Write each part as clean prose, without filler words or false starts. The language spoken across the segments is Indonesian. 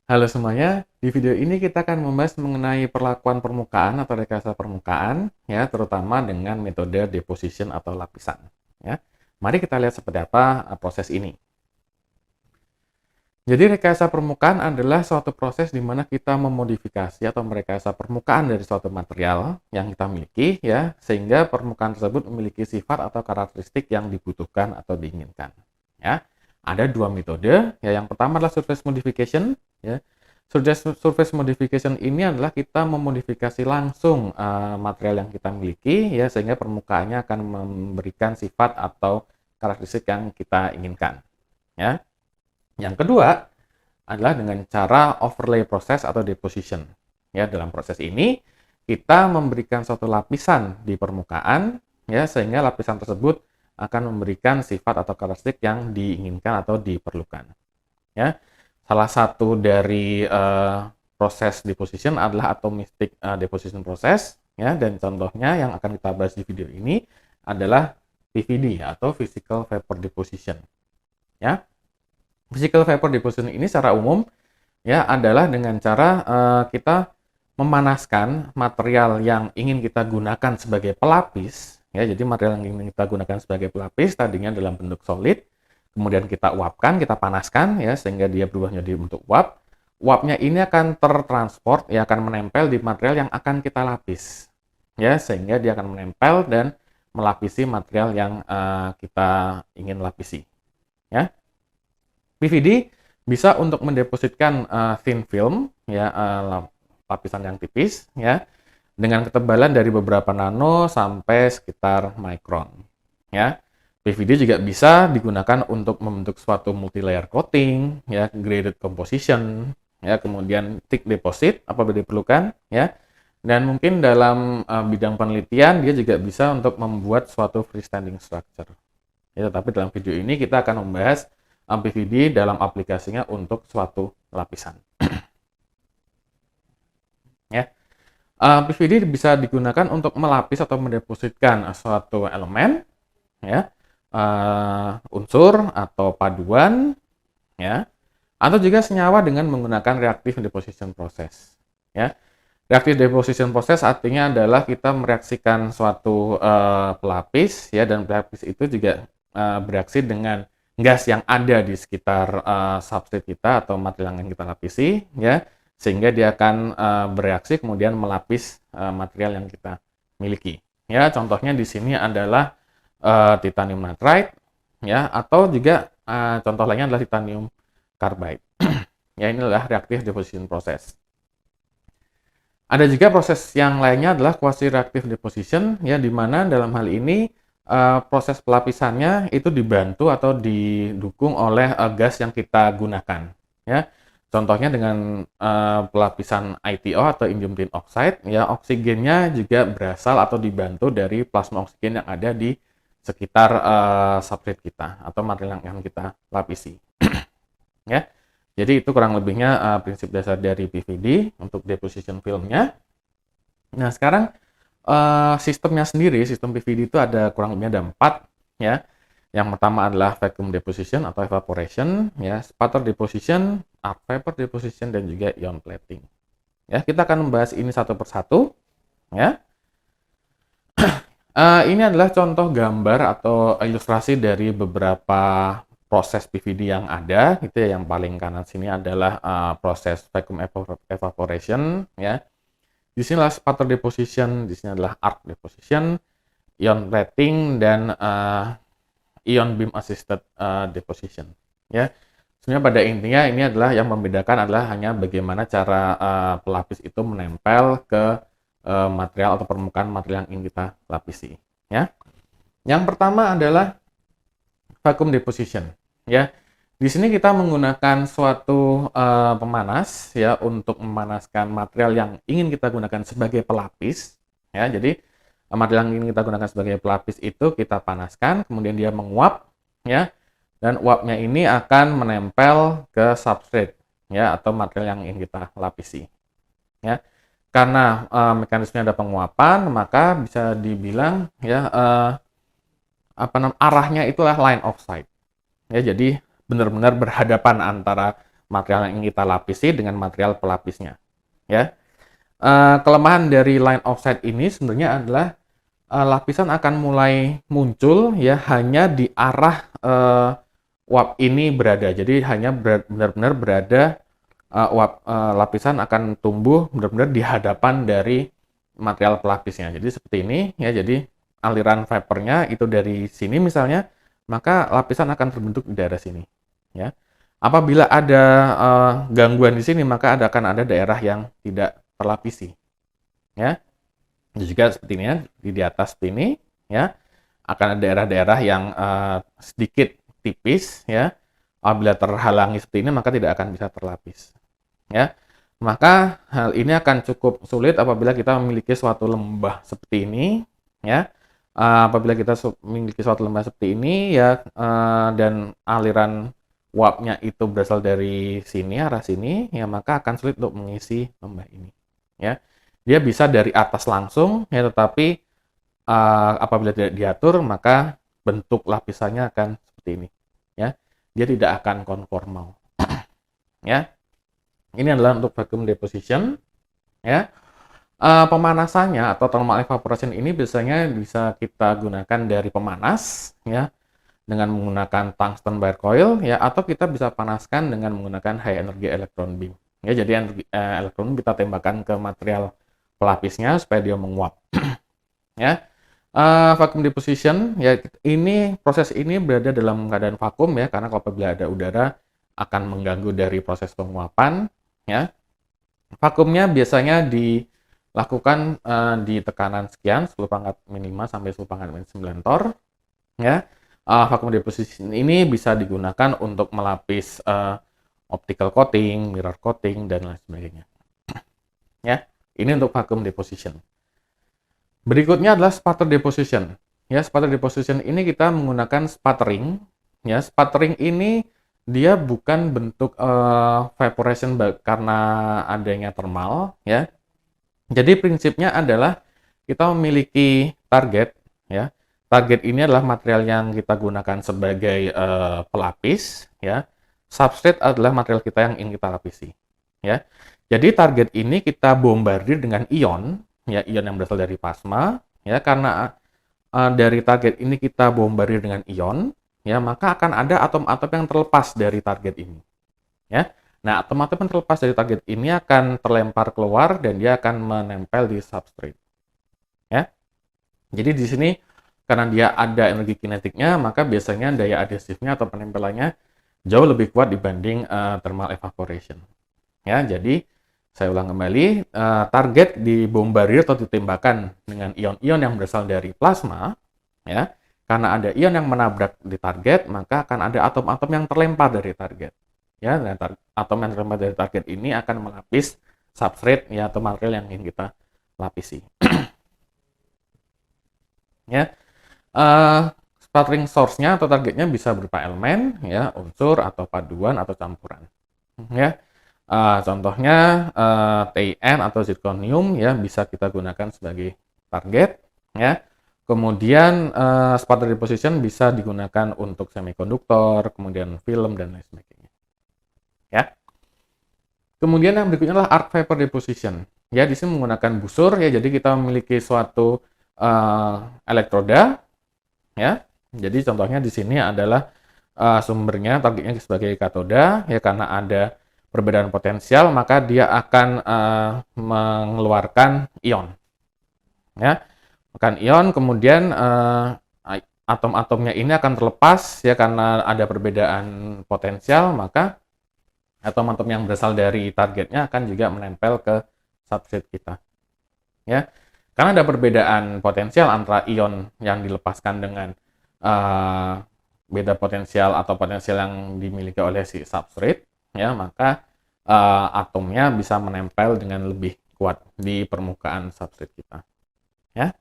Halo semuanya, di video ini kita akan membahas mengenai perlakuan permukaan atau rekayasa permukaan, ya, terutama dengan metode deposition atau lapisan. Ya. Mari kita lihat seperti apa proses ini. Jadi rekayasa permukaan adalah suatu proses di mana kita memodifikasi atau merekayasa permukaan dari suatu material yang kita miliki, ya, sehingga permukaan tersebut memiliki sifat atau karakteristik yang dibutuhkan atau diinginkan. Ya. Ada dua metode, ya, yang pertama adalah surface modification, ya. Surface modification ini adalah kita memodifikasi langsung material yang kita miliki, ya, sehingga permukaannya akan memberikan sifat atau karakteristik yang kita inginkan. Ya. Yang kedua adalah dengan cara overlay proses atau deposition. Ya, dalam proses ini kita memberikan suatu lapisan di permukaan, ya, sehingga lapisan tersebut akan memberikan sifat atau karakteristik yang diinginkan atau diperlukan. Ya, salah satu dari proses deposition adalah atomistic deposition process, ya, dan contohnya yang akan kita bahas di video ini adalah PVD atau physical vapor deposition. Ya, physical vapor deposition ini secara umum, ya, adalah dengan cara kita memanaskan material yang ingin kita gunakan sebagai pelapis, ya. Jadi material yang ingin kita gunakan sebagai pelapis tadinya dalam bentuk solid, kemudian kita uapkan, kita panaskan, ya, sehingga dia berubah menjadi bentuk uap. Uapnya ini akan tertransport, ya, akan menempel di material yang akan kita lapis, ya, sehingga dia akan menempel dan melapisi material yang kita ingin lapisi, ya. PVD bisa untuk mendepositkan thin film, ya, lapisan yang tipis, ya, dengan ketebalan dari beberapa nano sampai sekitar micron, ya. PVD juga bisa digunakan untuk membentuk suatu multi-layer coating, ya, graded composition, ya, kemudian thick deposit apabila diperlukan, ya. Dan mungkin dalam bidang penelitian dia juga bisa untuk membuat suatu freestanding structure. Ya, tapi dalam video ini kita akan membahas PVD dalam aplikasinya untuk suatu lapisan. Ya, PVD bisa digunakan untuk melapis atau mendepositkan suatu elemen, ya, unsur atau paduan, ya, atau juga senyawa dengan menggunakan reactive deposition process. Ya, reactive deposition process artinya adalah kita mereaksikan suatu pelapis, ya, dan pelapis itu juga bereaksi dengan gas yang ada di sekitar substrate kita atau material yang kita lapisi, ya, sehingga dia akan bereaksi kemudian melapis material yang kita miliki. Ya, contohnya di sini adalah titanium nitride, ya, atau juga contoh lainnya adalah titanium carbide. Ya, ini adalah reactive deposition process. Ada juga proses yang lainnya adalah quasi reactive deposition, ya, di mana dalam hal ini proses pelapisannya itu dibantu atau didukung oleh gas yang kita gunakan, ya. Contohnya dengan pelapisan ITO atau indium tin oxide, ya, oksigennya juga berasal atau dibantu dari plasma oksigen yang ada di sekitar substrate kita atau material yang akan kita lapisi. Ya, jadi itu kurang lebihnya prinsip dasar dari PVD untuk deposition filmnya. Nah, sekarang sistemnya sendiri, sistem PVD itu ada kurang lebihnya ada 4, ya. Yang pertama adalah vacuum deposition atau evaporation, ya, sputter deposition, arc vapor deposition, dan juga ion plating. Ya, kita akan membahas ini satu persatu, ya. Ini adalah contoh gambar atau ilustrasi dari beberapa proses PVD yang ada, gitu ya. Yang paling kanan sini adalah proses vacuum evaporation, ya. Di sini adalah sputter deposition, di sini adalah arc deposition, ion plating, dan ion beam assisted deposition. Ya, sebenarnya pada intinya ini adalah yang membedakan adalah hanya bagaimana cara pelapis itu menempel ke material atau permukaan material yang ingin kita lapisi. Ya, yang pertama adalah vacuum deposition. Ya, di sini kita menggunakan suatu pemanas, ya, untuk memanaskan material yang ingin kita gunakan sebagai pelapis, ya. Jadi material yang ingin kita gunakan sebagai pelapis itu kita panaskan, kemudian dia menguap, ya, dan uapnya ini akan menempel ke substrate, ya, atau material yang ingin kita lapisi, ya. Karena mekanismenya ada penguapan, maka bisa dibilang, ya, arahnya itulah line of sight, ya. Jadi benar-benar berhadapan antara material yang ingin kita lapisi dengan material pelapisnya. Ya, kelemahan dari line of sight ini sebenarnya adalah lapisan akan mulai muncul ya hanya di arah uap ini berada. Jadi hanya benar-benar berada lapisan akan tumbuh benar-benar di hadapan dari material pelapisnya. Jadi seperti ini ya. Jadi aliran vapornya itu dari sini misalnya, maka lapisan akan terbentuk di daerah sini. Ya. Apabila ada gangguan di sini, maka akan ada daerah yang tidak terlapisi. Ya. Juga seperti ini ya, di atas ini ya akan ada daerah-daerah yang sedikit tipis ya. Apabila terhalangi seperti ini maka tidak akan bisa terlapis. Ya. Maka hal ini akan cukup sulit apabila kita memiliki suatu lembah seperti ini ya. Apabila kita memiliki suatu lembah seperti ini ya dan aliran uapnya itu berasal dari sini, arah sini ya, maka akan sulit untuk mengisi lembah ini ya. Dia bisa dari atas langsung ya, tetapi apabila tidak diatur maka bentuk lapisannya akan seperti ini ya. Dia tidak akan konformal. Ya. Ini adalah untuk vacuum deposition ya. Pemanasannya atau thermal evaporation ini biasanya bisa kita gunakan dari pemanas ya, dengan menggunakan tungsten wire coil ya, atau kita bisa panaskan dengan menggunakan high energy electron beam ya. Jadi elektron kita tembakkan ke material pelapisnya supaya dia menguap. Ya. Vacuum deposition ya, ini proses ini berada dalam keadaan vakum ya, karena kalau apabila ada udara akan mengganggu dari proses penguapan ya. Vakumnya biasanya dilakukan di tekanan sekian, 10 pangkat min 5 sampai 10 pangkat min 9 torr ya. Vacuum deposition ini bisa digunakan untuk melapis optical coating, mirror coating dan lain sebagainya. Ya. Ini untuk vacuum deposition. Berikutnya adalah sputter deposition. Ya, sputter deposition ini kita menggunakan sputtering. Ya, sputtering ini dia bukan bentuk evaporation karena adanya thermal. Ya, jadi prinsipnya adalah kita memiliki target. Ya, target ini adalah material yang kita gunakan sebagai pelapis. Ya, substrate adalah material kita yang ingin kita lapisi. Ya. Jadi target ini kita bombardir dengan ion, ya, ion yang berasal dari plasma, ya, karena dari target ini kita bombardir dengan ion, ya, maka akan ada atom-atom yang terlepas dari target ini, ya. Nah, atom-atom yang terlepas dari target ini akan terlempar keluar dan dia akan menempel di substrate, ya. Jadi di sini karena dia ada energi kinetiknya, maka biasanya daya adhesifnya atau penempelannya jauh lebih kuat dibanding thermal evaporation, ya. Jadi saya ulang kembali, target dibombardir atau ditembakkan dengan ion-ion yang berasal dari plasma, ya. Karena ada ion yang menabrak di target, maka akan ada atom-atom yang terlempar dari target, ya. Dan atom yang terlempar dari target ini akan melapis substrate ya, atau material yang ingin kita lapisi. Ya, sputtering source-nya atau targetnya bisa berupa elemen, ya, unsur atau paduan atau campuran, ya. Contohnya TiN atau zirconium ya bisa kita gunakan sebagai target ya. Kemudian sputter deposition bisa digunakan untuk semikonduktor, kemudian film dan lain sebagainya. Ya. Kemudian yang berikutnya adalah arc vapor deposition. Ya, di sini menggunakan busur ya. Jadi kita memiliki suatu elektroda ya. Jadi contohnya di sini adalah sumbernya, targetnya sebagai katoda ya, karena ada perbedaan potensial maka dia akan mengeluarkan ion ya, akan ion. Kemudian atom-atomnya ini akan terlepas ya, karena ada perbedaan potensial maka atom-atom yang berasal dari targetnya akan juga menempel ke substrate kita ya. Karena ada perbedaan potensial antara ion yang dilepaskan dengan beda potensial atau potensial yang dimiliki oleh si substrate ya, maka atomnya bisa menempel dengan lebih kuat di permukaan substrate kita ya.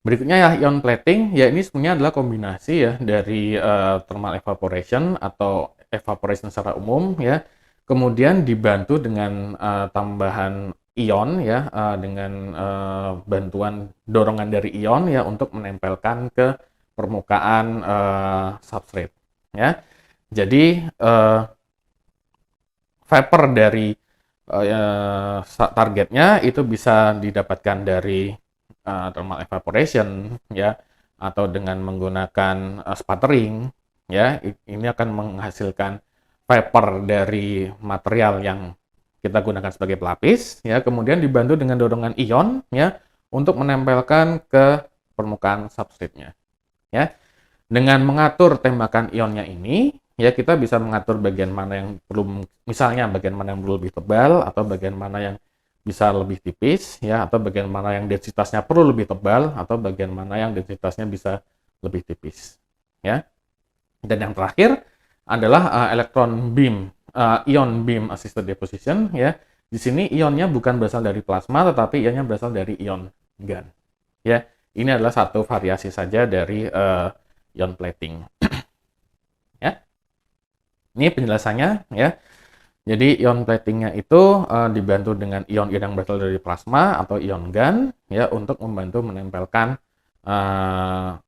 Berikutnya ya ion plating, ya ini sebenarnya adalah kombinasi ya dari thermal evaporation atau evaporation secara umum ya, kemudian dibantu dengan tambahan ion ya, dengan bantuan dorongan dari ion ya untuk menempelkan ke permukaan substrate ya. Jadi vapor dari targetnya itu bisa didapatkan dari thermal evaporation ya, atau dengan menggunakan sputtering ya. Ini akan menghasilkan vapor dari material yang kita gunakan sebagai pelapis ya, kemudian dibantu dengan dorongan ion ya untuk menempelkan ke permukaan substrate-nya ya. Dengan mengatur tembakan ionnya ini, ya kita bisa mengatur bagian mana yang perlu, misalnya bagian mana yang perlu lebih tebal, atau bagian mana yang bisa lebih tipis, ya, atau bagian mana yang densitasnya perlu lebih tebal, atau bagian mana yang densitasnya bisa lebih tipis, ya. Dan yang terakhir adalah electron beam, ion beam assisted deposition, ya. Di sini ionnya bukan berasal dari plasma, tetapi ionnya berasal dari ion GaN, ya. Ini adalah satu variasi saja dari ion plating. Ya. Ini penjelasannya ya. Jadi ion platingnya itu dibantu dengan ion-ion yang berasal dari plasma atau ion GaN ya, untuk membantu menempelkan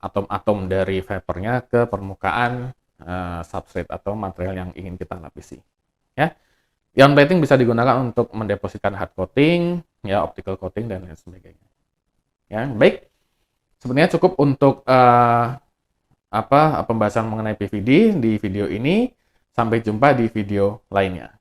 atom-atom dari vapornya ke permukaan substrate atau material yang ingin kita lapisi. Ya. Ion plating bisa digunakan untuk mendepositkan hard coating, ya, optical coating dan lain sebagainya. Ya, baik. Sebenarnya cukup untuk pembahasan mengenai PVD di video ini. Sampai jumpa di video lainnya.